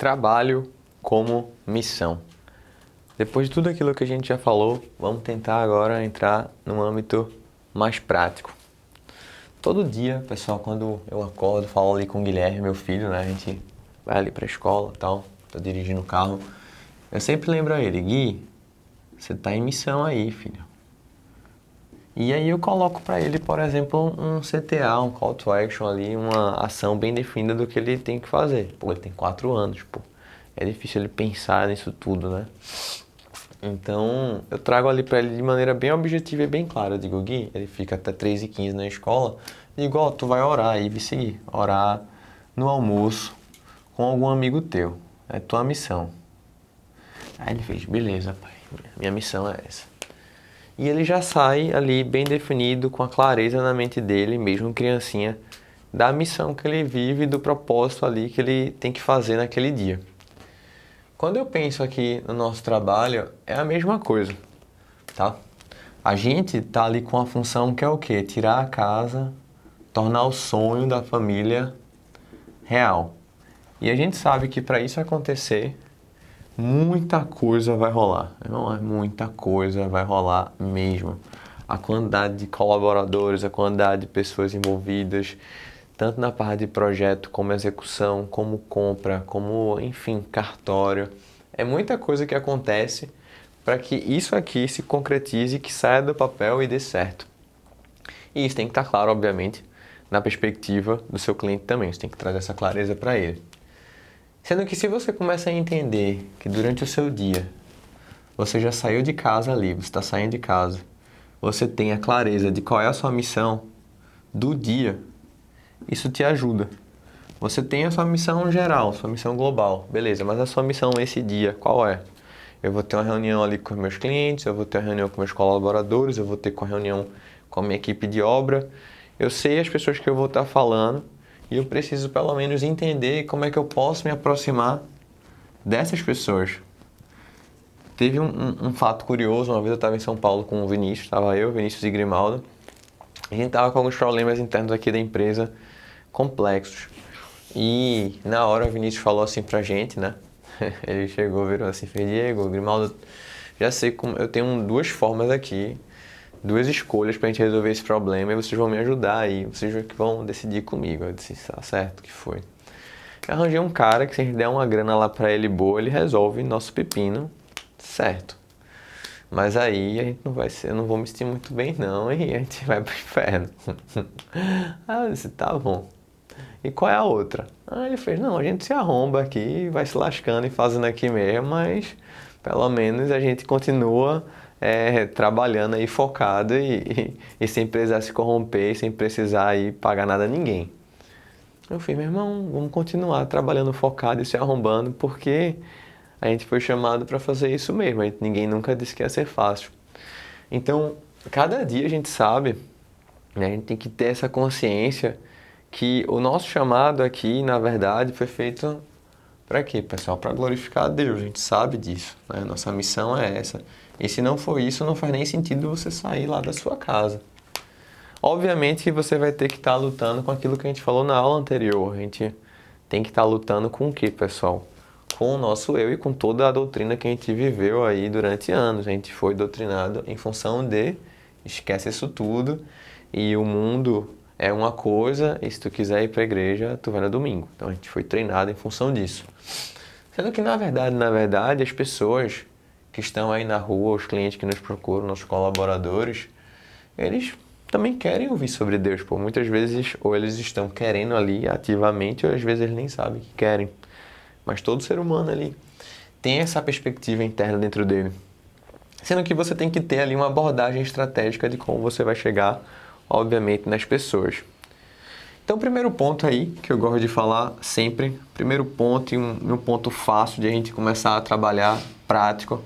Trabalho como missão. Depois de tudo aquilo que a gente já falou, vamos tentar agora entrar num âmbito mais prático. Todo dia, pessoal, quando eu acordo, falo ali com o Guilherme, meu filho, né? A gente vai ali pra escola e tal, tô dirigindo o carro. Eu sempre lembro a ele, Gui, você tá em missão aí, filho. E aí eu coloco pra ele, por exemplo, um CTA, um Call to Action ali, uma ação bem definida do que ele tem que fazer. Pô, ele tem 4 anos, pô. É difícil ele pensar nisso tudo, né? Então, eu trago ali pra ele de maneira bem objetiva e bem clara. Eu digo, Gui, ele fica até 3h15 na escola. Eu digo, ó, tu vai orar aí, me seguir. Orar no almoço com algum amigo teu. É tua missão. Aí ele fez, beleza, pai. Minha missão é essa. E ele já sai ali bem definido, com a clareza na mente dele, mesmo criancinha, da missão que ele vive, do propósito ali que ele tem que fazer naquele dia. Quando eu penso aqui no nosso trabalho, é a mesma coisa, tá? A gente tá ali com a função que é o quê? Tirar a casa, tornar o sonho da família real. E a gente sabe que para isso acontecer, muita coisa vai rolar. Não é muita coisa vai rolar mesmo. A quantidade de colaboradores, a quantidade de pessoas envolvidas, tanto na parte de projeto, como execução, como compra, como, enfim, cartório. É muita coisa que acontece para que isso aqui se concretize, que saia do papel e dê certo. E isso tem que estar claro, obviamente, na perspectiva do seu cliente também. Você tem que trazer essa clareza para ele. Sendo que se você começa a entender que durante o seu dia, você já saiu de casa ali, você está saindo de casa, você tem a clareza de qual é a sua missão do dia, isso te ajuda. Você tem a sua missão geral, sua missão global, beleza, mas a sua missão esse dia, qual é? Eu vou ter uma reunião ali com meus clientes, eu vou ter uma reunião com meus colaboradores, eu vou ter uma reunião com a minha equipe de obra. Eu sei as pessoas que eu vou estar falando e eu preciso pelo menos entender como é que eu posso me aproximar dessas pessoas. Teve um fato curioso, uma vez eu estava em São Paulo com o Vinícius, estava eu, Vinícius e Grimaldo, e a gente estava com alguns problemas internos aqui da empresa, complexos. E na hora o Vinícius falou assim pra gente, né? Ele chegou, virou assim, fez, Diego, Grimaldo, já sei como, eu tenho 2 formas aqui, 2 escolhas pra gente resolver esse problema e vocês vão me ajudar aí, vocês que vão decidir comigo. Eu disse, tá certo, que foi. Eu arranjei um cara que se a gente der uma grana lá pra ele boa, ele resolve nosso pepino, certo. Mas aí a gente não vai ser, eu não vou me sentir muito bem não e a gente vai pro inferno. Aí eu disse, tá bom. E qual é a outra? Aí ele fez, não, a gente se arromba aqui, vai se lascando e fazendo aqui mesmo, mas pelo menos a gente continua trabalhando aí focado e sem precisar se corromper, sem precisar aí pagar nada a ninguém. Eu falei, meu irmão, vamos continuar trabalhando focado e se arrombando, porque a gente foi chamado para fazer isso mesmo, ninguém nunca disse que ia ser fácil. Então, cada dia a gente sabe, né, a gente tem que ter essa consciência que o nosso chamado aqui, na verdade, foi feito para quê, pessoal? Para glorificar a Deus, a gente sabe disso, né? Nossa missão é essa. E se não for isso, não faz nem sentido você sair lá da sua casa. Obviamente que você vai ter que estar lutando com aquilo que a gente falou na aula anterior. A gente tem que estar lutando com o quê, pessoal? Com o nosso eu e com toda a doutrina que a gente viveu aí durante anos. A gente foi doutrinado em função de esquece isso tudo e o mundo é uma coisa, e se tu quiser ir para a igreja, tu vai no domingo. Então a gente foi treinado em função disso. Sendo que na verdade, as pessoas que estão aí na rua, os clientes que nos procuram, nossos colaboradores, eles também querem ouvir sobre Deus, pô. Muitas vezes, ou eles estão querendo ali ativamente, ou às vezes eles nem sabem que querem. Mas todo ser humano ali tem essa perspectiva interna dentro dele. Sendo que você tem que ter ali uma abordagem estratégica de como você vai chegar, obviamente, nas pessoas. Então, o primeiro ponto aí, que eu gosto de falar sempre, primeiro ponto e um ponto fácil de a gente começar a trabalhar, prático,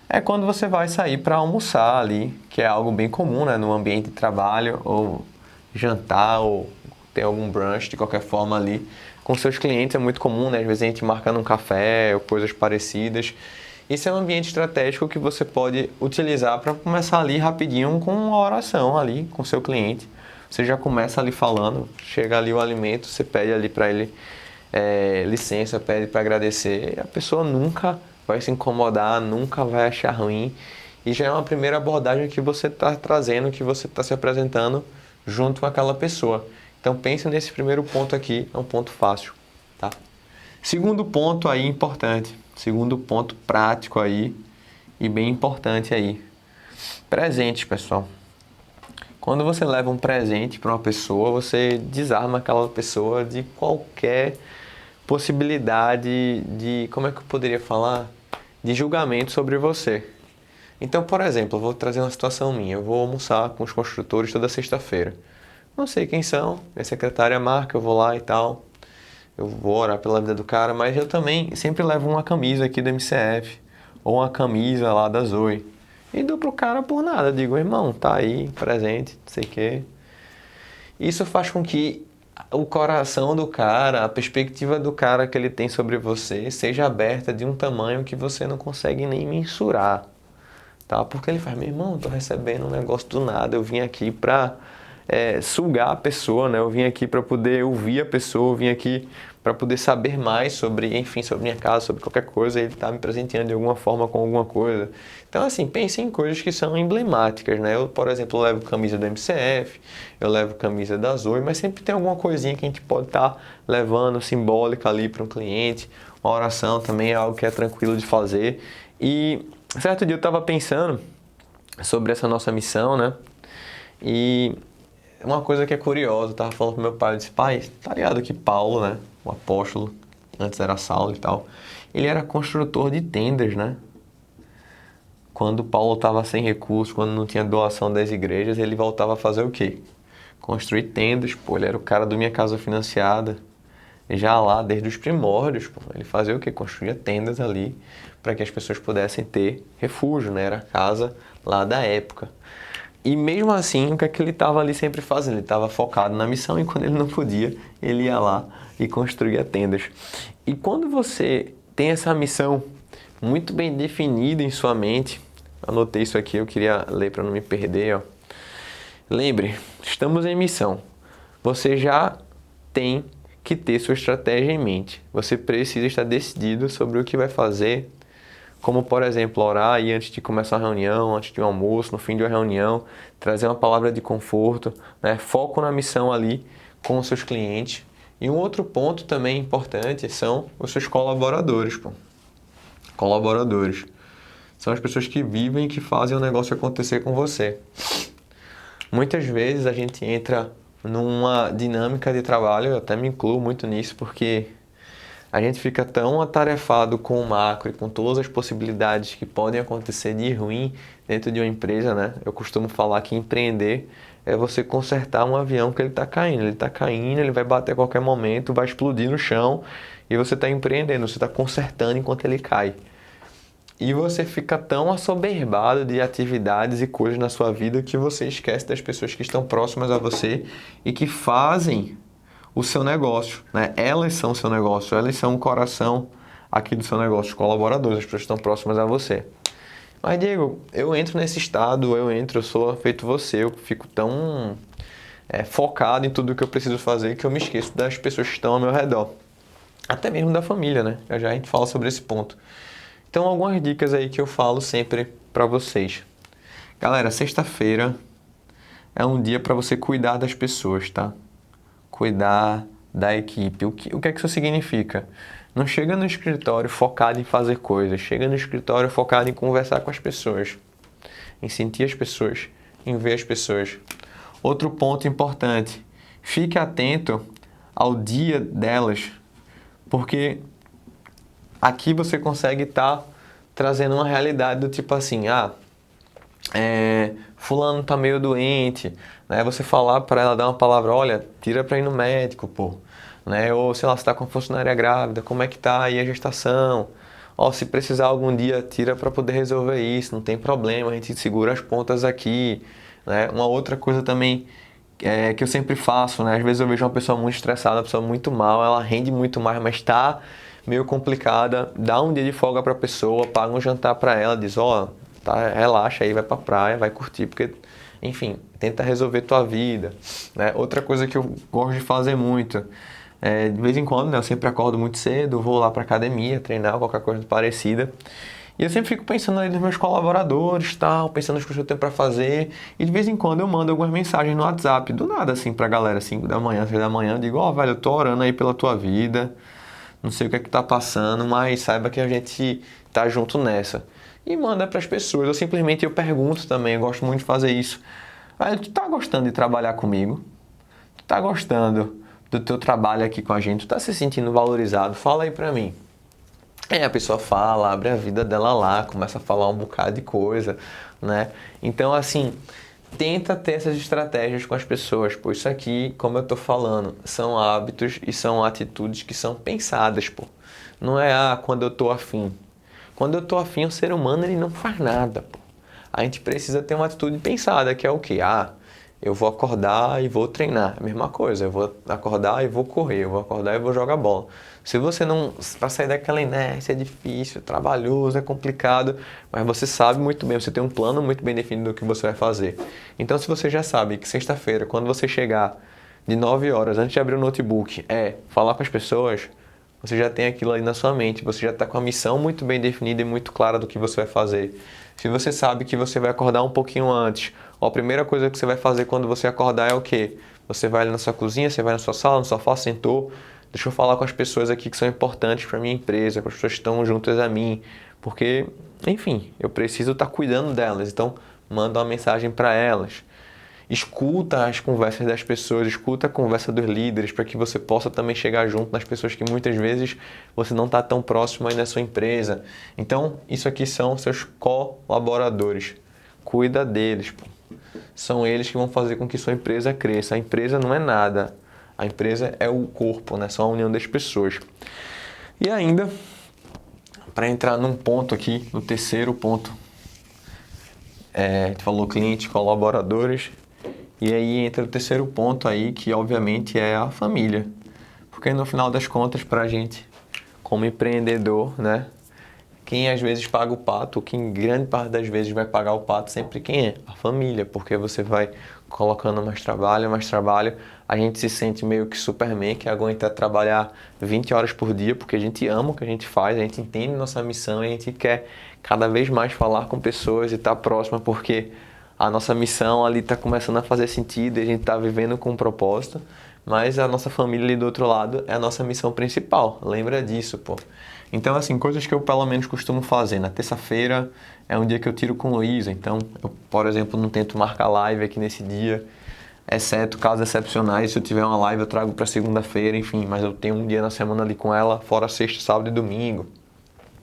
é quando você vai sair para almoçar ali, que é algo bem comum, né, no ambiente de trabalho, ou jantar, ou ter algum brunch de qualquer forma ali. Com seus clientes é muito comum, né, às vezes a gente marcando um café ou coisas parecidas. Isso é um ambiente estratégico que você pode utilizar para começar ali rapidinho com uma oração ali com seu cliente. Você já começa ali falando, chega ali o alimento, você pede ali para ele licença, pede para agradecer, a pessoa nunca vai se incomodar, nunca vai achar ruim. E já é uma primeira abordagem que você está trazendo, que você está se apresentando junto com aquela pessoa. Então pensa nesse primeiro ponto aqui, é um ponto fácil, tá? Segundo ponto aí importante, segundo ponto prático aí e bem importante aí. Presente, pessoal. Quando você leva um presente para uma pessoa, você desarma aquela pessoa de qualquer possibilidade de, como é que eu poderia falar? De julgamento sobre você. Então, por exemplo, eu vou trazer uma situação minha. Eu vou almoçar com os construtores toda sexta-feira. Não sei quem são, minha secretária marca, eu vou lá e tal. Eu vou orar pela vida do cara, mas eu também sempre levo uma camisa aqui do MCF, ou uma camisa lá da Zoe. E dou pro cara por nada, digo, irmão, tá aí, presente, não sei o quê. Isso faz com que o coração do cara, a perspectiva do cara que ele tem sobre você, seja aberta de um tamanho que você não consegue nem mensurar, tá? Porque ele faz, meu irmão, eu tô recebendo um negócio do nada, eu vim aqui pra sugar a pessoa, né? Eu vim aqui para poder ouvir a pessoa, eu vim aqui para poder saber mais sobre, enfim, sobre minha casa, sobre qualquer coisa, ele tá me presenteando de alguma forma com alguma coisa. Então, assim, pense em coisas que são emblemáticas, né? Eu, por exemplo, levo camisa do MCF, eu levo camisa da Zoe, mas sempre tem alguma coisinha que a gente pode estar levando simbólica ali para um cliente. Uma oração também é algo que é tranquilo de fazer. E certo dia eu estava pensando sobre essa nossa missão, né? E uma coisa que é curiosa, eu tava falando pro meu pai, eu disse, pai, tá ligado que Paulo, né, o apóstolo, antes era Saulo e tal, ele era construtor de tendas, né? Quando Paulo estava sem recursos, quando não tinha doação das igrejas, ele voltava a fazer o quê? Construir tendas, pô, ele era o cara do Minha Casa Financiada, já lá, desde os primórdios, pô, ele fazia o quê? Construía tendas ali, para que as pessoas pudessem ter refúgio, né? Era a casa lá da época. E mesmo assim, o que é que ele estava ali sempre fazendo? Ele estava focado na missão e quando ele não podia, ele ia lá e construía tendas. E quando você tem essa missão muito bem definida em sua mente, anotei isso aqui, eu queria ler para não me perder, ó. Lembre, estamos em missão. Você já tem que ter sua estratégia em mente. Você precisa estar decidido sobre o que vai fazer, como, por exemplo, orar aí antes de começar a reunião, antes de um almoço, no fim de uma reunião, trazer uma palavra de conforto, né? Foco na missão ali com os seus clientes. E um outro ponto também importante são os seus colaboradores, pô. Colaboradores. São as pessoas que vivem e que fazem o negócio acontecer com você. Muitas vezes a gente entra numa dinâmica de trabalho, eu até me incluo muito nisso, porque a gente fica tão atarefado com o macro e com todas as possibilidades que podem acontecer de ruim dentro de uma empresa, né? Eu costumo falar que empreender é você consertar um avião que ele está caindo. Ele está caindo, ele vai bater a qualquer momento, vai explodir no chão e você está empreendendo, você está consertando enquanto ele cai. E você fica tão assoberbado de atividades e coisas na sua vida que você esquece das pessoas que estão próximas a você e que fazem o seu negócio, né? Elas são o seu negócio, elas são o coração aqui do seu negócio, os colaboradores, as pessoas que estão próximas a você. Mas, Diego, eu entro nesse estado, eu sou feito você, eu fico tão focado em tudo que eu preciso fazer que eu me esqueço das pessoas que estão ao meu redor. Até mesmo da família, né? Já a gente fala sobre esse ponto. Então, algumas dicas aí que eu falo sempre para vocês. Galera, sexta-feira é um dia para você cuidar das pessoas, tá? Cuidar da equipe. O que é que isso significa? Não chega no escritório focado em fazer coisas, chega no escritório focado em conversar com as pessoas, em sentir as pessoas, em ver as pessoas. Outro ponto importante, fique atento ao dia delas, porque aqui você consegue estar trazendo uma realidade do tipo assim, fulano tá meio doente, né? Você falar para ela, dar uma palavra, olha, tira para ir no médico, pô, né? Ou sei lá, você tá com a funcionária grávida, como é que tá aí a gestação? Ó, se precisar algum dia, tira para poder resolver isso, não tem problema, a gente segura as pontas aqui, né? Uma outra coisa também que eu sempre faço, né? Às vezes eu vejo uma pessoa muito estressada, uma pessoa muito mal, ela rende muito mais, mas tá meio complicada, dá um dia de folga pra pessoa, paga um jantar pra ela, diz, ó, tá, relaxa aí, vai pra praia, vai curtir, porque, enfim, tenta resolver tua vida, né? Outra coisa que eu gosto de fazer muito, De vez em quando, né, eu sempre acordo muito cedo, vou lá pra academia, treinar, qualquer coisa parecida. E eu sempre fico pensando aí nos meus colaboradores, tal, pensando nas coisas que eu tenho pra fazer. E de vez em quando eu mando algumas mensagens no WhatsApp, do nada assim pra galera, 5 da manhã, 6 da manhã, eu digo, ó, velho, eu tô orando aí pela tua vida. Não sei o que é que tá passando, mas saiba que a gente tá junto nessa. E manda pras pessoas, ou simplesmente eu pergunto também, eu gosto muito de fazer isso. Velho, tu tá gostando de trabalhar comigo? Tu tá gostando do teu trabalho aqui com a gente? Tu tá se sentindo valorizado? Fala aí pra mim. Aí a pessoa fala, abre a vida dela lá, começa a falar um bocado de coisa, né? Então, assim, tenta ter essas estratégias com as pessoas, pois isso aqui, como eu tô falando, são hábitos e são atitudes que são pensadas, pô. Não é, quando eu tô afim. Quando eu tô afim, o ser humano, ele não faz nada, pô. A gente precisa ter uma atitude pensada, que é o quê? Eu vou acordar e vou treinar. A mesma coisa, eu vou acordar e vou correr, eu vou acordar e vou jogar bola. Se você não, para sair daquela inércia é difícil, é trabalhoso, é complicado, mas você sabe muito bem, você tem um plano muito bem definido do que você vai fazer. Então, se você já sabe que sexta-feira, quando você chegar de 9 horas, antes de abrir o notebook, falar com as pessoas, você já tem aquilo ali na sua mente, você já está com a missão muito bem definida e muito clara do que você vai fazer. Se você sabe que você vai acordar um pouquinho antes, a primeira coisa que você vai fazer quando você acordar é o quê? Você vai ali na sua cozinha, você vai na sua sala, no sofá, sentou. Deixa eu falar com as pessoas aqui que são importantes para minha empresa, com as pessoas que estão juntas a mim, porque, enfim, eu preciso estar cuidando delas. Então, manda uma mensagem para elas. Escuta as conversas das pessoas, escuta a conversa dos líderes para que você possa também chegar junto nas pessoas que muitas vezes você não está tão próximo aí na sua empresa. Então, isso aqui são seus colaboradores. Cuida deles, pô. São eles que vão fazer com que sua empresa cresça. A empresa não é nada. A empresa é o corpo, né? São a união das pessoas. E ainda, para entrar num ponto aqui, no terceiro ponto, a gente falou clientes, colaboradores, e aí entra o terceiro ponto aí, que obviamente é a família. Porque no final das contas, para a gente, como empreendedor, né? Quem às vezes paga o pato, quem grande parte das vezes vai pagar o pato, sempre quem é? A família, porque você vai colocando mais trabalho, a gente se sente meio que Superman, que aguenta trabalhar 20 horas por dia, porque a gente ama o que a gente faz, a gente entende nossa missão e a gente quer cada vez mais falar com pessoas e estar próxima, porque a nossa missão ali está começando a fazer sentido e a gente está vivendo com um propósito, mas a nossa família ali do outro lado é a nossa missão principal, lembra disso, pô. Então, assim, coisas que eu pelo menos costumo fazer. Na terça-feira é um dia que eu tiro com Luísa, então eu, por exemplo, não tento marcar live aqui nesse dia, exceto casos excepcionais. Se eu tiver uma live, eu trago para segunda-feira, enfim, mas eu tenho um dia na semana ali com ela, fora sexta, sábado e domingo.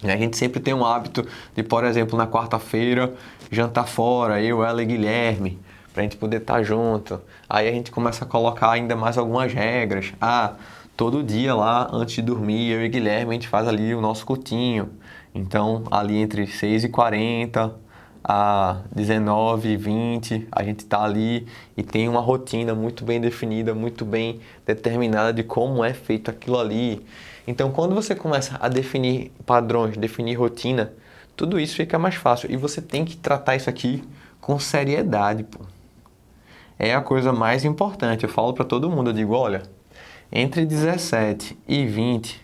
E a gente sempre tem um hábito de, por exemplo, na quarta-feira, jantar fora, eu, ela e Guilherme, pra gente poder estar junto. Aí a gente começa a colocar ainda mais algumas regras. Todo dia lá, antes de dormir, eu e Guilherme, a gente faz ali o nosso cultinho. Então, ali entre 6h40 a 19h20, a gente tá ali e tem uma rotina muito bem definida, muito bem determinada de como é feito aquilo ali. Então, quando você começa a definir padrões, definir rotina, tudo isso fica mais fácil. E você tem que tratar isso aqui com seriedade, pô. É a coisa mais importante. Eu falo para todo mundo, eu digo, olha, entre 17 e 20,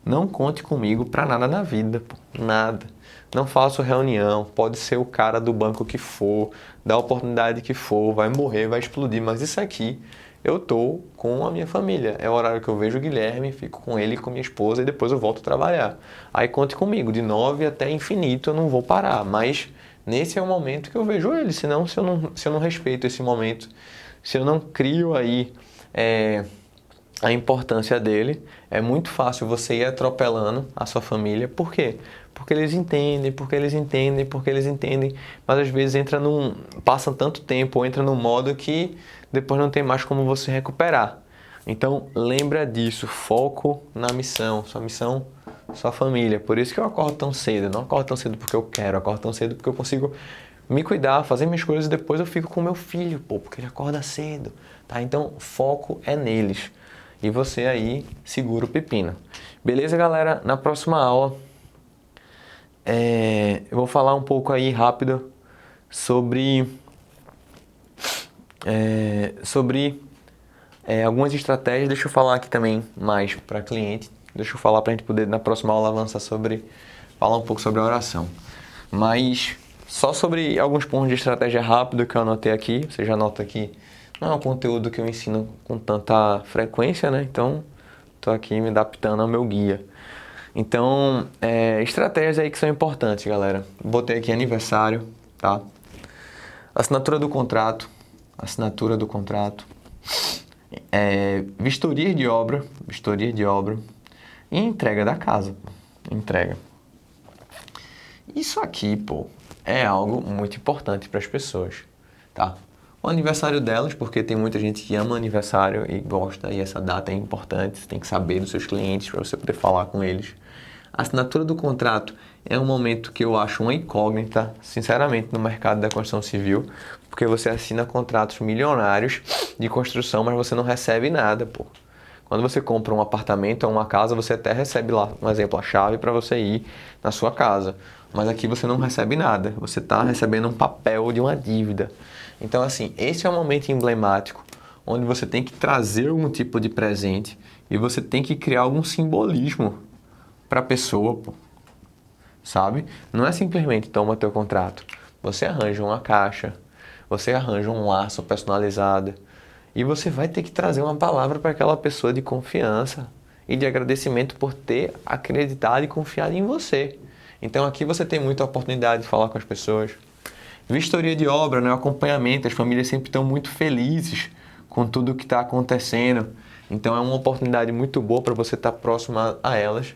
não conte comigo para nada na vida, pô. Nada. Não faço reunião, pode ser o cara do banco que for, da oportunidade que for, vai morrer, vai explodir, mas isso aqui eu tô com a minha família. É o horário que eu vejo o Guilherme, fico com ele e com minha esposa e depois eu volto a trabalhar. Aí conte comigo, de 9 até infinito eu não vou parar, mas nesse é o momento que eu vejo ele, senão se eu não respeito esse momento, se eu não crio aí a importância dele, é muito fácil você ir atropelando a sua família. Por quê? Porque eles entendem, mas às vezes passa tanto tempo, ou entra num modo que depois não tem mais como você recuperar. Então lembra disso, foco na missão, sua missão, sua família. Por isso que eu acordo tão cedo, não acordo tão cedo porque eu quero, eu acordo tão cedo porque eu consigo me cuidar, fazer minhas coisas e depois eu fico com meu filho, pô, porque ele acorda cedo, tá? Então foco é neles. E você aí segura o pepino. Beleza, galera? Na próxima aula eu vou falar um pouco aí rápido sobre Algumas estratégias, deixa eu falar aqui também mais para cliente. Deixa eu falar para a gente poder na próxima aula avançar falar um pouco sobre a oração. Mas só sobre alguns pontos de estratégia rápido que eu anotei aqui. Você já nota que não é um conteúdo que eu ensino com tanta frequência, né? Então, estou aqui me adaptando ao meu guia. Então, estratégias aí que são importantes, galera. Botei aqui aniversário, tá? Assinatura do contrato. Vistoria de obra e entrega da casa. Entrega. Isso aqui, pô, é algo muito importante para as pessoas, tá? O aniversário delas, porque tem muita gente que ama aniversário e gosta, e essa data é importante, você tem que saber dos seus clientes para você poder falar com eles. A assinatura do contrato é um momento que eu acho uma incógnita, sinceramente, no mercado da construção civil, porque você assina contratos milionários de construção, mas você não recebe nada, pô. Quando você compra um apartamento ou uma casa, você até recebe lá, um exemplo, a chave para você ir na sua casa. Mas aqui você não recebe nada, você está recebendo um papel de uma dívida. Então, assim, esse é um momento emblemático, onde você tem que trazer algum tipo de presente e você tem que criar algum simbolismo para a pessoa, pô. Sabe? Não é simplesmente toma teu contrato. Você arranja uma caixa, você arranja um laço personalizado e você vai ter que trazer uma palavra para aquela pessoa de confiança e de agradecimento por ter acreditado e confiado em você. Então aqui você tem muita oportunidade de falar com as pessoas. Vistoria de obra, né? O acompanhamento, as famílias sempre estão muito felizes com tudo que está acontecendo. Então é uma oportunidade muito boa para você estar próximo a elas.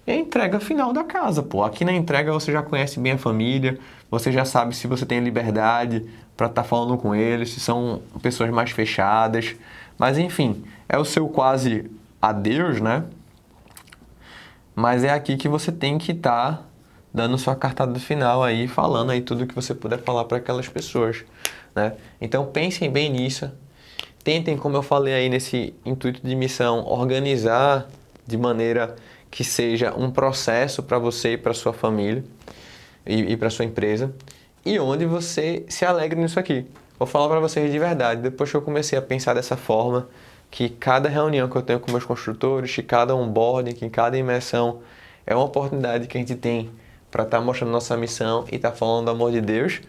E a entrega final da casa, pô. Aqui na entrega você já conhece bem a família, você já sabe se você tem liberdade para estar falando com eles, se são pessoas mais fechadas. Mas enfim, é o seu quase adeus, né? Mas é aqui que você tem que estar dando sua cartada final aí, falando aí tudo que você puder falar para aquelas pessoas, né? Então pensem bem nisso. Tentem, como eu falei aí nesse intuito de missão, organizar de maneira que seja um processo para você e para sua família e para sua empresa, e onde você se alegre nisso aqui. Vou falar para vocês de verdade, depois que eu comecei a pensar dessa forma, que cada reunião que eu tenho com meus construtores, que cada onboarding, que cada imersão é uma oportunidade que a gente tem para estar mostrando nossa missão e estar falando do amor de Deus,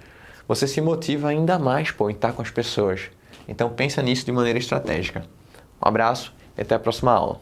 você se motiva ainda mais, pô, em estar com as pessoas. Então pensa nisso de maneira estratégica. Um abraço e até a próxima aula.